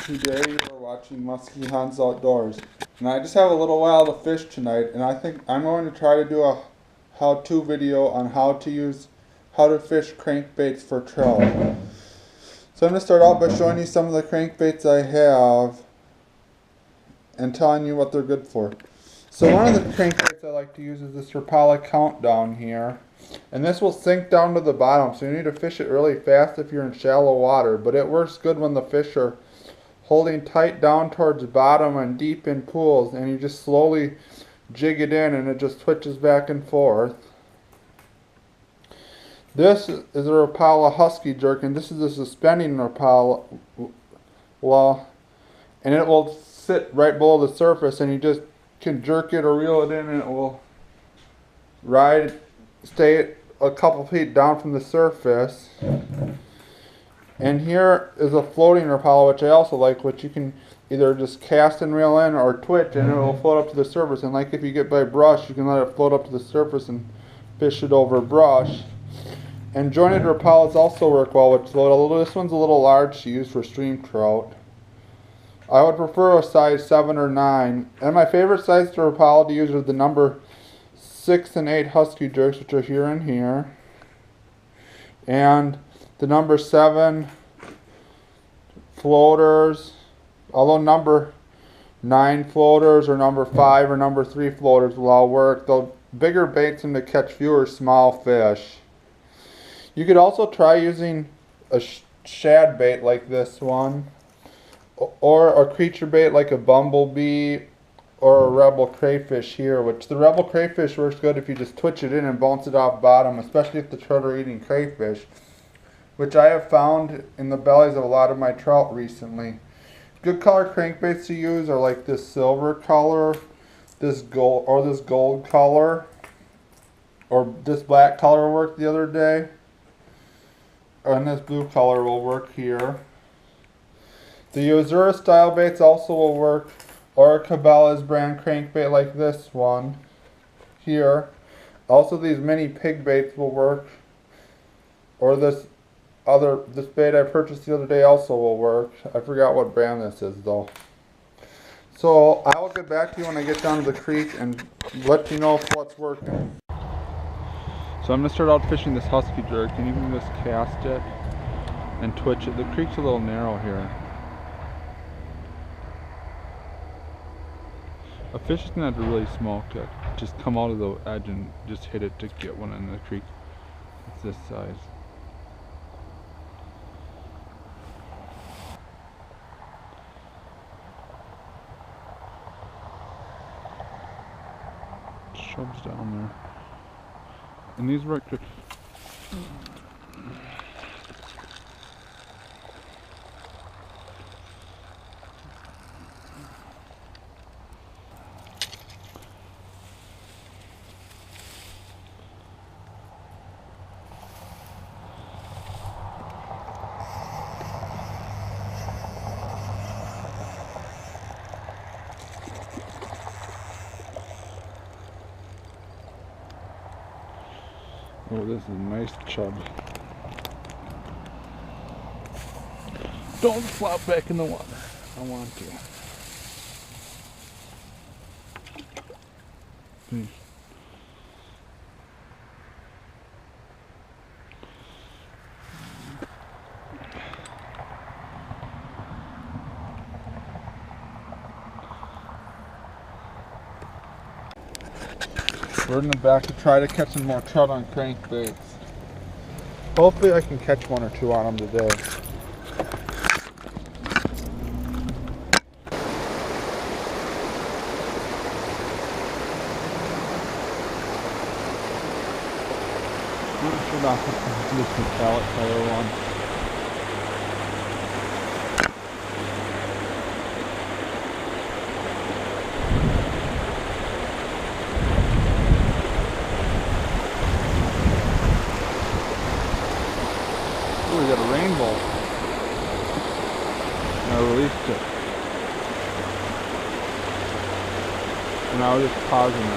Today you are watching Muskie Hunts Outdoors, and I just have a little while to fish tonight, and I think I'm going to try to do a how-to video on how to fish crankbaits for trout. So I'm going to start out by showing you some of the crankbaits I have and telling you what they're good for. So one of the crankbaits I like to use is this Rapala Countdown here, and this will sink down to the bottom, so you need to fish it really fast if you're in shallow water, but it works good when the fish are holding tight down towards the bottom and deep in pools, and you just slowly jig it in and it just twitches back and forth. This is a Rapala Husky Jerk, and this is a suspending Rapala, and it will sit right below the surface, and you just can jerk it or reel it in and it will stay a couple feet down from the surface. And here is a floating Rapala, which I also like, which you can either just cast and reel in or twitch and it will float up to the surface. And like if you get by brush, you can let it float up to the surface and fish it over brush. And jointed Rapalas also work well, although this one's a little large to use for stream trout. I would prefer a size 7 or 9. And my favorite size to Rapala to use are the number 6 and 8 Husky Jerks, which are here and here. And the number 7 floaters, although number 9 floaters or number 5 or number 3 floaters will all work. The bigger baits tend to catch fewer small fish. You could also try using a shad bait like this one, or a creature bait like a bumblebee or a rebel crayfish here, which the rebel crayfish works good if you just twitch it in and bounce it off bottom, especially if the trout are eating crayfish, which I have found in the bellies of a lot of my trout recently. Good color crankbaits to use are like this silver color, this gold color, or this black color worked the other day, and this blue color will work here. The Yozura style baits also will work, or a Cabela's brand crankbait like this one here. Also these mini pig baits will work, or this bait I purchased the other day also will work. I forgot what brand this is though. So I will get back to you when I get down to the creek and let you know what's working. So I'm going to start out fishing this Husky Jerk, and you can just cast it and twitch it. The creek's a little narrow here. A fish doesn't have to really smoke it. Just come out of the edge and just hit it to get one in the creek. It's this size. Shoves down there. And these work good. Oh, this is a nice chub. Don't flop back in the water. I want to. Please. We're in the back to try to catch some more trout on crankbaits. Hopefully I can catch 1 or 2 on them today. Not sure about this metallic color one. We got a rainbow. And I released it. And I was just pausing it.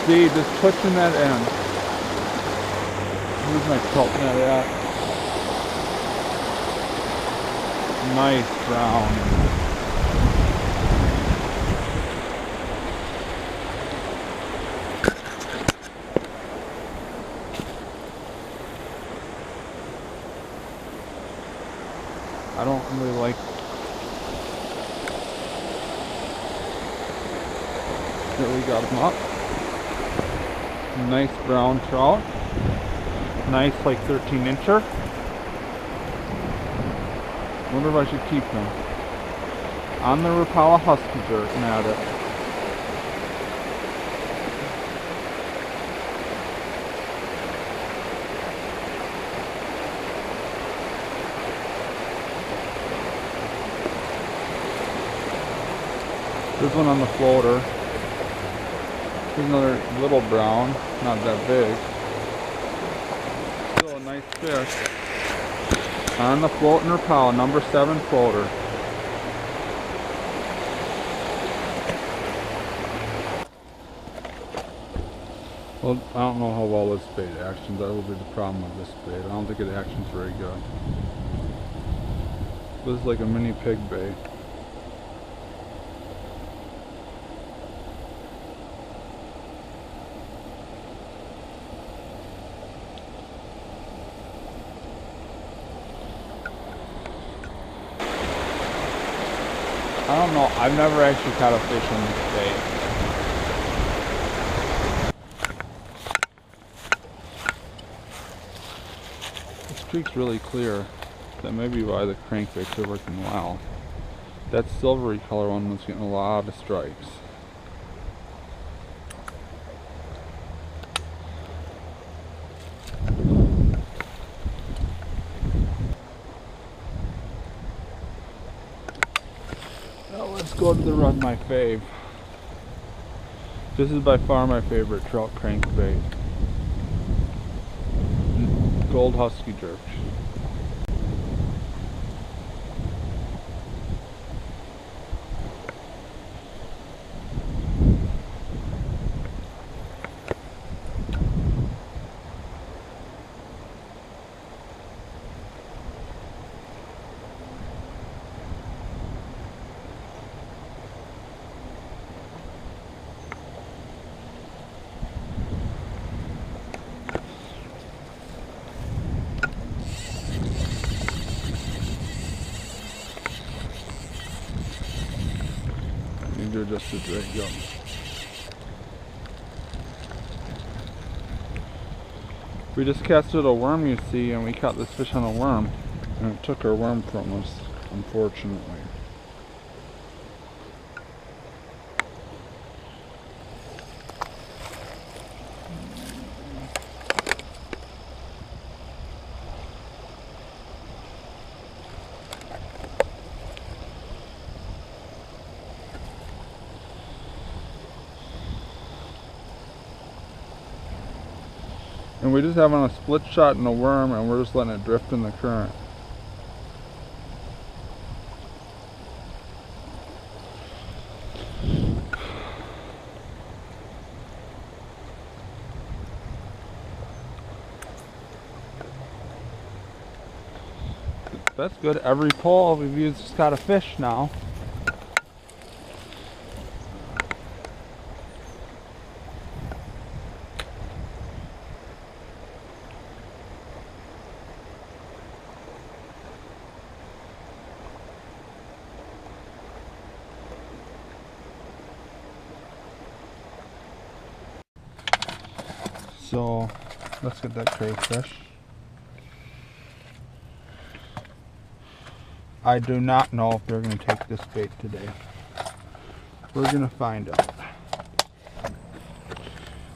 See, just pushing that in. Where's my trout net at? Nice brown. I don't really like. There we got him up. Nice brown trout. Nice, like 13-incher. Wonder if I should keep them. On the Rapala Husky jerk, Maggot. There's one on the floater. Here's another little brown, not that big. Still a nice fish. On the floating Rapala, number 7 floater. Well, I don't know how well this bait actions. That will be the problem with this bait. I don't think it actions very good. This is like a mini pig bait. I don't know, I've never actually caught a fish on this bait. This creek's really clear. That may be why the crankbaits are working well. That silvery color one was getting a lot of strikes. Let's go to the run, my fave. This is by far my favorite trout crankbait. Gold Husky jerk. They're just a drag young. We just casted a worm, you see, and we caught this fish on a worm, and it took our worm from us, unfortunately. And we just have on a split shot and a worm, and we're just letting it drift in the current. That's good. Every pole we've used has got a fish now. So let's get that crayfish. I do not know if they're going to take this bait today. We're going to find out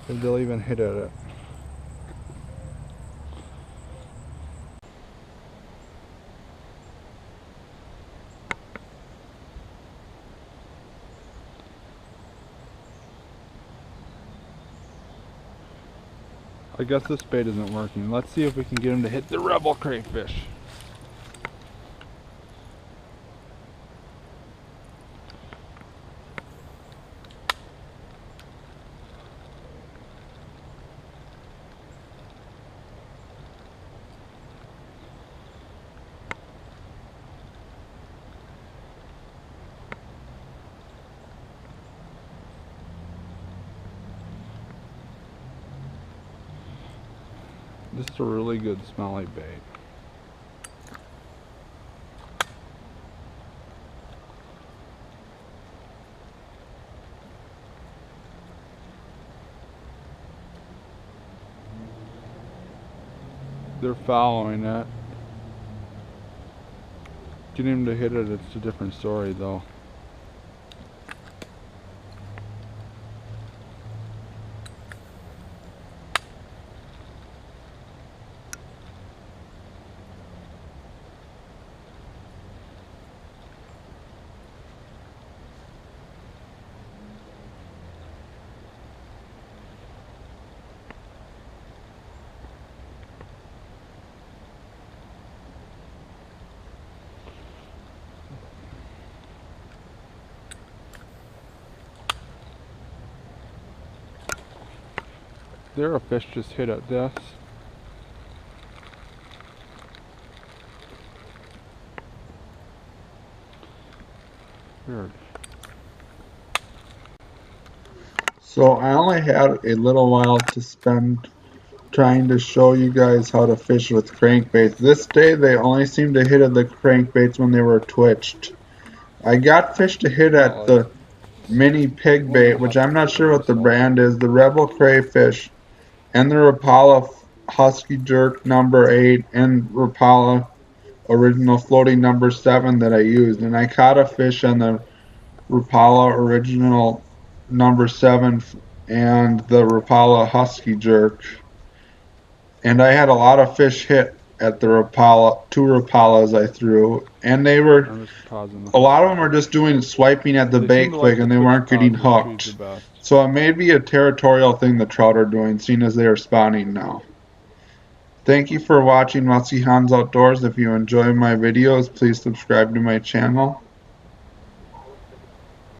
if they'll even hit at it. I guess this bait isn't working. Let's see if we can get him to hit the rebel crayfish. This is a really good smelly bait. They're following it. Getting them to hit it, it's a different story though. There, a fish just hit at this. Weird. So I only had a little while to spend trying to show you guys how to fish with crankbaits. This day they only seemed to hit at the crankbaits when they were twitched. I got fish to hit at the mini pig bait, which I'm not sure what the brand is, the Rebel Crayfish, and the Rapala Husky Jerk number 8, and Rapala Original Floating number 7 that I used. And I caught a fish on the Rapala Original number 7 and the Rapala Husky Jerk. And I had a lot of fish hit at the Rapala, 2 Rapalas I threw, and they were, a lot of them were just doing swiping at the bait quick and they weren't getting hooked. So it may be a territorial thing the trout are doing, seeing as they are spawning now. Thank you for watching Musky Hans Outdoors. If you enjoy my videos, please subscribe to my channel.